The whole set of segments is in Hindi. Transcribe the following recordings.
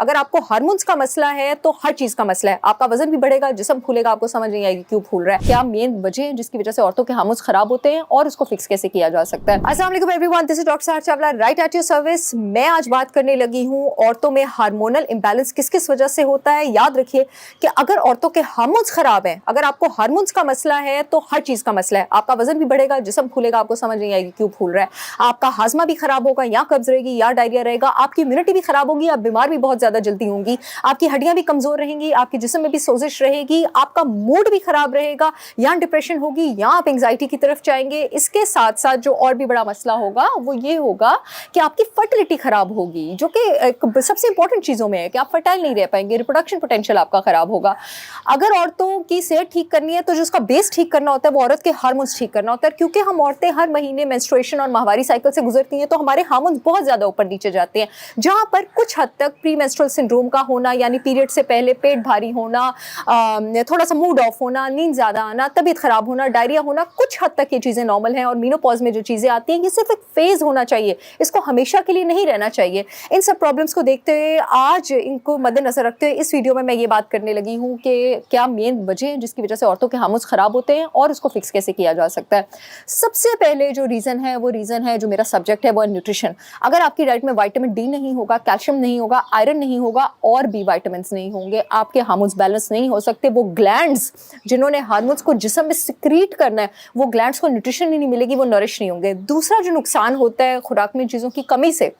अगर आपको हार्मोन्स का मसला है तो हर चीज का मसला है। आपका वजन भी बढ़ेगा, जिस्म फूलेगा, आपको समझ नहीं आएगी क्यों फूल रहा है। क्या मेन वजह है जिसकी वजह से औरतों के हार्मोन्स खराब होते हैं और उसको फिक्स कैसे किया जा सकता है। अस्सलाम वालेकुम एवरीवन, दिस इज डॉक्टर सहर Chawla, right at your service. मैं आज बात करने लगी हूँ औरतों में हार्मोनल इंबैलेंस किस किस वजह से होता है। याद रखिए कि अगर औरतों के हार्मोन्स खराब हैं, अगर आपको हार्मोन्स का मसला है तो हर चीज का मसला है। आपका वजन भी बढ़ेगा, जिस्म फूलेगा, आपको समझ नहीं आएगी क्यों फूल रहा है। आपका हाजमा भी खराब होगा, या कब्ज रहेगी या डायरिया रहेगा। आपकी इम्यूनिटी भी खराब होगी, आप बीमार भी बहुत ज्यादा जल्दी होंगी। आपकी हड्डियां भी कमजोर रहेंगी, आपके जिस्म में भी सोजिश रहेगी, आपका मूड भी खराब रहेगा, या डिप्रेशन होगी या आप एंजाइटी की तरफ जाएंगे। इसके साथ साथ जो और भी बड़ा मसला होगा वो ये होगा कि आपकी फर्टिलिटी खराब होगी, जो कि सबसे इंपॉर्टेंट चीजों में है कि आप फर्टाइल नहीं रह पाएंगे, रिप्रोडक्शन पोटेंशियल आपका खराब होगा। अगर औरतों की सेहत ठीक करनी है तो जो उसका बेस ठीक करना होता है वो औरत के हार्मोन्स ठीक करना होता है। क्योंकि हम औरतें हर महीने मेंस्ट्रुएशन और माहवारी साइकिल से गुजरती हैं तो हमारे हार्मोन्स बहुत ज्यादा ऊपर नीचे जाते हैं, जहां पर कुछ हद तक प्री मेंस्ट्रुअल सिंड्रोम का होना, यानी पीरियड से पहले पेट भारी होना, थोड़ा सा मूड ऑफ होना, नींद ज्यादा आना, तबीयत खराब होना, डायरिया होना, कुछ हद तक ये चीजें नॉर्मल हैं। और मेनोपॉज में जो चीजें आती हैं ये सिर्फ एक फेज होना चाहिए, इसको हमेशा के लिए नहीं रहना चाहिए। इन सब प्रॉब्लम्स को देखते हुए, आज इनको मद्देनजर रखते हुए इस वीडियो में मैं ये बात करने लगी हूँ कि क्या मेन वजह है जिसकी वजह से औरतों के हार्मोन्स खराब होते हैं और उसको फिक्स कैसे किया जा सकता है। सबसे पहले जो रीजन है वो रीजन है, जो मेरा सब्जेक्ट है वो है न्यूट्रिशन। अगर आपकी डाइट में विटामिन डी नहीं होगा, कैल्शियम नहीं होगा, आयरन नहीं होगा और बी विटामिन नहीं होंगे, आपके हार्मोन्स बैलेंस नहीं हो सकते। वो ग्लैंड्स जिन्होंने हार्मोन्स को जिस्म में सिक्रीट करना है, वो ग्लैंड्स को न्यूट्रिशन ही नहीं मिलेगी, वो नरिश नहीं होंगे। दूसरा जो नुकसान होता है खुराक में चीज़ों की कमी से,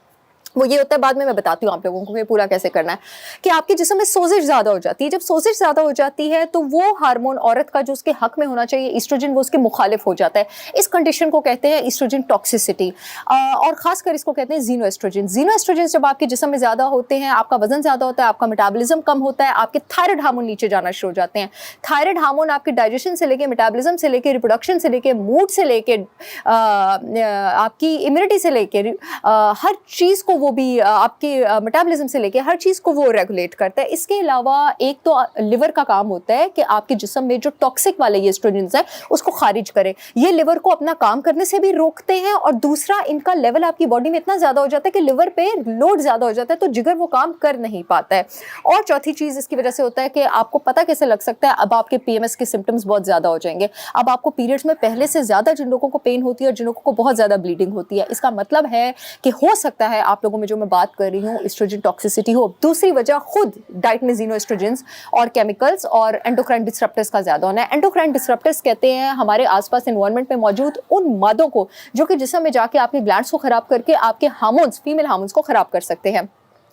वो ये होता है, बाद में मैं बताती हूँ आप लोगों को ये पूरा कैसे करना है, कि आपके जिस्म में सोजिश ज़्यादा हो जाती है। जब सोजिश ज़्यादा हो जाती है तो वो हार्मोन औरत का जो उसके हक में होना चाहिए, ईस्ट्रोजन, वो उसके मुखालिफ हो जाता है। इस कंडीशन को कहते हैं ईस्ट्रोजन टॉक्सिसिटी, और खासकर इसको कहते हैं जीनो एस्ट्रोजन। जीनो एस्ट्रोजन जब आपके जिस्म में ज़्यादा होते हैं, आपका वजन ज़्यादा होता है, आपका मेटाबॉलिज्म कम होता है, आपके थायराइड हार्मोन नीचे जाना शुरू हो जाते हैं। थायराइड हार्मोन आपके डाइजेशन से लेके, मेटाबॉलिज्म से लेके, रिप्रोडक्शन से लेके, मूड से लेके, आपकी इम्यूनिटी से लेके, हर चीज़ को वो भी आपके मेटाबॉलिज्म से लेके हर चीज़ को वो रेगुलेट करता है। इसके अलावा एक तो लिवर का काम होता है कि आपके जिस्म में जो टॉक्सिक वाले ये एस्ट्रोजेंस है उसको खारिज करे। ये लिवर को अपना काम करने से भी रोकते हैं, और दूसरा इनका लेवल आपकी बॉडी में इतना ज़्यादा हो जाता है कि लिवर पे लोड ज़्यादा हो जाता है तो जिगर वो काम कर नहीं पाता है। और चौथी चीज़ इसकी वजह से होता है कि आपको पता कैसे लग सकता है, अब आपके PMS के सिम्टम्स बहुत ज़्यादा हो जाएंगे। अब आपको पीरियड्स में पहले से ज़्यादा जिन लोगों को पेन होती है और जिन लोगों को बहुत ज़्यादा ब्लीडिंग होती है, इसका मतलब है कि हो सकता है आप लोगों में जो मैं बात कर रही हूँ एस्ट्रोजन टॉक्सिसिटी हो। दूसरी वजह खुद डाइट में जीनो एस्ट्रोजेंस और केमिकल्स और एंडोक्राइन डिसरप्टर्स का ज्यादा होना है। एंडोक्राइन डिसरप्टर्स कहते हैं हमारे आसपास एनवायरनमेंट में मौजूद उन मादों को जो कि जिस्म में जाके आपके ग्लैंड्स को खराब करके आपके हार्मोन्स, फीमेल हार्मोन्स को खराब कर सकते हैं।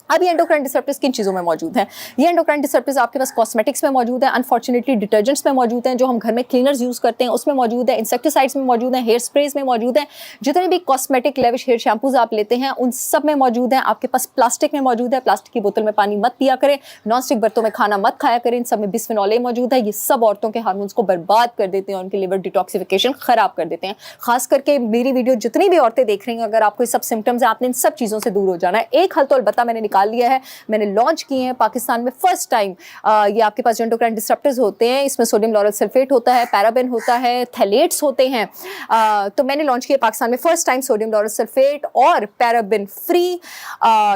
अब ये एंडोक्राइन डिसरप्टर्स किन चीज़ों में मौजूद हैं? ये एंडोक्राइन डिसरप्टर्स आपके पास कॉस्मेटिक्स में मौजूद है, अनफॉर्चुनेटली डिटर्जेंट्स में मौजूद हैं, जो हम घर में क्लीनर्स यूज़ करते हैं उसमें मौजूद है, इंसेक्टिसाइड्स में मौजूद है, हेयर स्प्रेज में मौजूद है, जितने भी कॉस्मेटिक लेविश हेयर शैम्पूज आप लेते हैं उन सब में मौजूद है। आपके पास प्लास्टिक में मौजूद है, प्लास्टिक की बोतल में पानी मत पिया करें, नॉन स्टिक बर्तनों में खाना मत खाया करें, इन सब में बिस्फेनॉल ए मौजूद है। ये सब औरतों के हार्मोन्स को बर्बाद कर देते हैं, उनके लिवर डिटॉक्सिफिकेशन खराब कर देते हैं। खास करके मेरी वीडियो जितनी भी औरतें देख रही हैं, अगर आपको ये सब सिम्टम्स है, आपने इन सब चीज़ों से दूर हो जाना है। एक हल तो अलबत्ता मैंने निकाल लिया है, मैंने लॉन्च किए हैं पाकिस्तान में फर्स्ट टाइम। ये आपके पास एंडोक्राइन डिसरप्टर्स होते हैं, इसमें सोडियम लॉरेल सल्फेट होता है, पैराबेन होता है, थैलेट्स होते हैं। तो मैंने लॉन्च किया पाकिस्तान में first time sodium lauryl sulphate और paraben free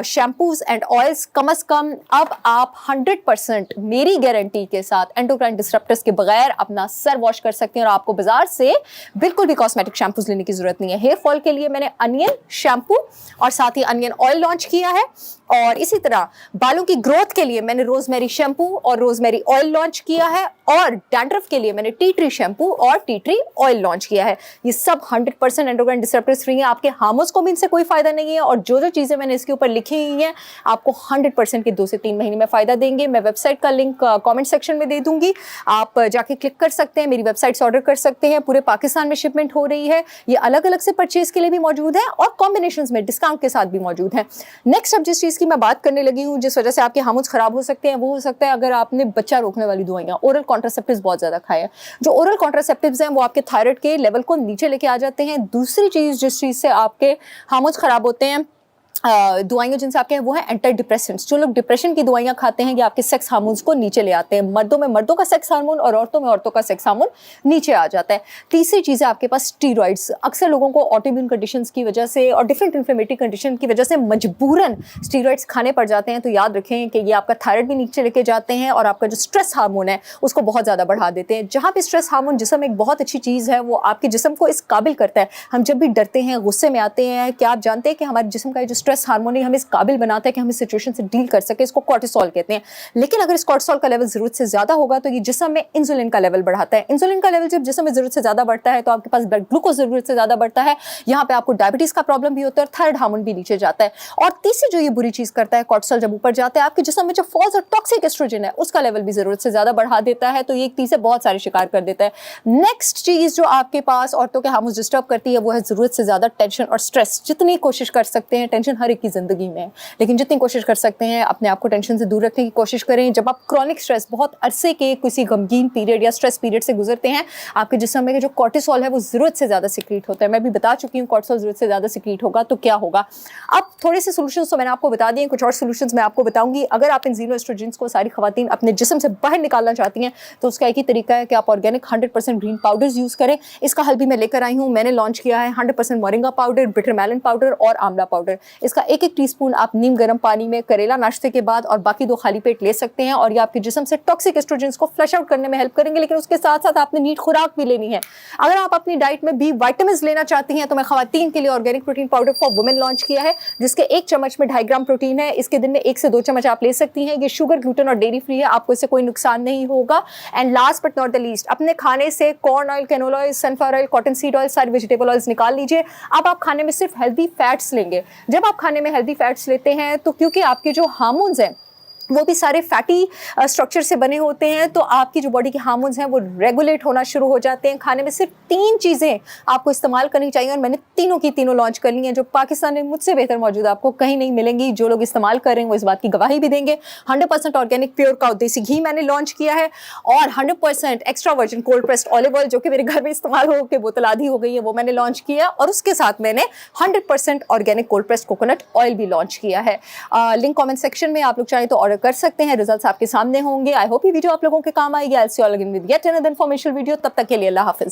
shampoos and oils. कम से कम अब आप 100% मेरी गारंटी के साथ एंडोक्राइन डिसरप्टर्स के बगैर अपना सर वॉश कर सकते हैं, और आपको बाजार से बिल्कुल भी कॉस्मेटिक शैम्पूज लेने की जरूरत नहीं है। हेयर फॉल के लिए मैंने अनियन शैम्पू और साथ ही अनियन ऑयल लॉन्च किया है, और इसी तरह बालों की ग्रोथ के लिए मैंने रोजमेरी शैम्पू और रोजमेरी ऑयल लॉन्च किया है, और डैंड्रफ के लिए मैंने टी ट्री शैम्पू और टी ट्री ऑयल लॉन्च किया है। ये सब 100% एंडोक्राइन डिसरप्टर्स फ्री हैं, आपके हार्मोन्स को भी इनसे कोई फायदा नहीं है, और जो जो चीज़ें मैंने इसके ऊपर लिखी हुई हैं आपको 100% के 2 से 3 महीने में फ़ायदा देंगे। मैं वेबसाइट का लिंक कॉमेंट सेक्शन में दे दूंगी, आप जाके क्लिक कर सकते हैं, मेरी वेबसाइट से ऑर्डर कर सकते हैं। पूरे पाकिस्तान में शिपमेंट हो रही है, ये अलग अलग से परचेज के लिए भी मौजूद है और कॉम्बिनेशन में डिस्काउंट के साथ भी मौजूद है। नेक्स्ट अब जिस चीज़ की मैं बात करने लगी हूँ जिस वजह से आपके हार्मोन्स खराब हो सकते हैं, वो हो सकता है अगर आपने बच्चा रोकने वाली दवाइयाँ, ओरल कॉन्ट्रासेप्टिव्स बहुत ज़्यादा खाए हैं। जो ओरल कॉन्ट्रासेप्टिव्स हैं वो आपके थायराइड के लेवल को नीचे लेके आ जाते हैं। दूसरी चीज़ जिस चीज़ से आपके हार्मोन्स खराब होते हैं दवाइयाँ जिनसे आपके वो है एंटी डिप्रेसेंट्स। जो लोग डिप्रेशन की दवाइयाँ खाते हैं ये आपके सेक्स हार्मोन्स को नीचे ले आते हैं। मर्दों में मर्दों का सेक्स हार्मोन और औरतों में औरतों का सेक्स हार्मोन नीचे आ जाता है। तीसरी चीज़ है आपके पास स्टीरॉइड्स। अक्सर लोगों को ऑटोइम्यून कंडीशंस की वजह से और डिफरेंट इन्फ्लेमेटरी कंडीशन की वजह से मजबूरन स्टीरॉइड्स खाने पड़ जाते हैं। तो याद रखें कि ये आपका थायराइड भी नीचे लेके जाते हैं और आपका जो स्ट्रेस हार्मोन है उसको बहुत ज़्यादा बढ़ा देते हैं। जहाँ पे स्ट्रेस हार्मोन जिस्म एक बहुत अच्छी चीज़ है, वो आपके जिस्म को इस काबिल करता है। हम जब भी डरते हैं, गुस्से में आते हैं, क्या आप जानते हैं कि हमारे जिस्म का जो स्ट्रेस हार्मोन है हमें इस काबिल बनाता है कि हम इस सिचुएशन से डील कर सके। इसको कॉर्टिसोल कहते हैं। लेकिन अगर इस कॉर्टिसोल का लेवल जरूरत से ज्यादा होगा तो ये जिस्म में इंसुलिन का लेवल बढ़ाता है। इंसुलिन का लेवल जब जिस्म में जरूरत से ज्यादा बढ़ता है तो आपके पास ब्लड ग्लूकोज जरूरत से ज्यादा बढ़ता है। यहाँ पे आपको डायबिटीज का प्रॉब्लम भी होता है और थायराइड हार्मोन भी नीचे जाता है। और तीसरी जो ये बुरी चीज करता है, कॉर्टिसोल जब ऊपर जाता है आपके जिस्म में जो फॉल्स और टॉक्सिक एस्ट्रोजन है उसका लेवल भी जरूरत से ज्यादा बढ़ा देता है। तो ये एक तीसरे बहुत सारे शिकार कर देता है। नेक्स्ट चीज जो आपके पास औरतों के हार्मोन्स डिस्टर्ब करती है वो है जरूरत से ज्यादा टेंशन और स्ट्रेस। जितनी कोशिश कर सकते हैं, टेंशन हर एक की जिंदगी में है, लेकिन जितनी कोशिश कर सकते हैं अपने आप को टेंशन से दूर रखने की कोशिश करें। जब आप क्रॉनिक स्ट्रेस, बहुत अरसे के किसी गमगीन पीरियड या स्ट्रेस पीरियड से गुजरते हैं, आपके जिस्म में जो कॉर्टिसोल है वो जरूरत से ज्यादा सिक्रीट होता है। मैं भी बता चुकी हूँ कॉर्टिसोल जरूरत से ज्यादा सिक्रीट होगा तो क्या होगा। अब थोड़े से सोल्यूशंस तो मैंने आपको बता दिए, कुछ और सोल्यूशंस मैं आपको बताऊंगी। अगर आप इन जीरो एस्ट्रोजेंस को सारी खवातीन अपने जिस्म से बाहर निकालना चाहती हैं तो उसका एक ही तरीका है कि आप ऑर्गेनिक 100% ग्रीन पाउडर्स यूज करें। इसका हल भी मैं लेकर आई हूँ, मैंने लॉन्च किया है 100% moringa powder, bitter melon powder और आंवला पाउडर। इसका एक एक टीस्पून आप नीम गर्म पानी में करेला नाश्ते के बाद और बाकी 2 खाली पेट ले सकते हैं और ये आपके जिस्म से टॉक्सिक एस्ट्रोजेंस को फ्लश आउट करने में हेल्प करेंगे। लेकिन उसके साथ साथ आपने नीट खुराक भी लेनी है। अगर आप अपनी डाइट में बी विटामिन लेना चाहती हैं तो मैं खवातीन के लिए organic protein powder for women launch किया है, जिसके 1 चम्मच में 2.5 ग्राम प्रोटीन है। इसके दिन में 1 से 2 चम्मच आप ले सकती हैं। ये शुगर, ग्लूटेन और डेयरी फ्री है, आपको इससे कोई नुकसान नहीं होगा। And last but not the least, अपने खाने से corn oil, canola oil, sunflower oil, cotton seed oil, सारे वेजिटेबल ऑयल्स निकाल लीजिए। अब आप खाने में सिर्फ हेल्दी फैट्स लेंगे। जब आप खाने में हेल्दी फैट्स लेते हैं तो क्योंकि आपके जो हार्मोन्स हैं वो भी सारे फैटी स्ट्रक्चर से बने होते हैं, तो आपकी जो बॉडी के हार्मोन्स हैं वो रेगुलेट होना शुरू हो जाते हैं। खाने में सिर्फ 3 चीज़ें आपको इस्तेमाल करनी चाहिए और मैंने तीनों की तीनों लॉन्च कर ली हैं, जो पाकिस्तान में मुझसे बेहतर मौजूद आपको कहीं नहीं मिलेंगी। जो लोग इस्तेमाल करें वो इस बात की गवाही भी देंगे। 100% ऑर्गेनिक प्योर काउ देसी घी मैंने लॉन्च किया है और 100% extra virgin cold pressed olive oil, जो कि मेरे घर में इस्तेमाल हो के बोतल आधी हो गई है, वो मैंने लॉन्च किया। और उसके साथ मैंने 100% organic cold pressed coconut oil भी लॉन्च किया है। लिंक कॉमेंट सेक्शन में आप लोग चाहें तो ऑर्डर कर सकते हैं। रिजल्ट्स आपके सामने होंगे। आई होप ये वीडियो आप लोगों के काम आएगी। I will see you all again with yet another informational video. तब तक के लिए अल्लाह हाफिज।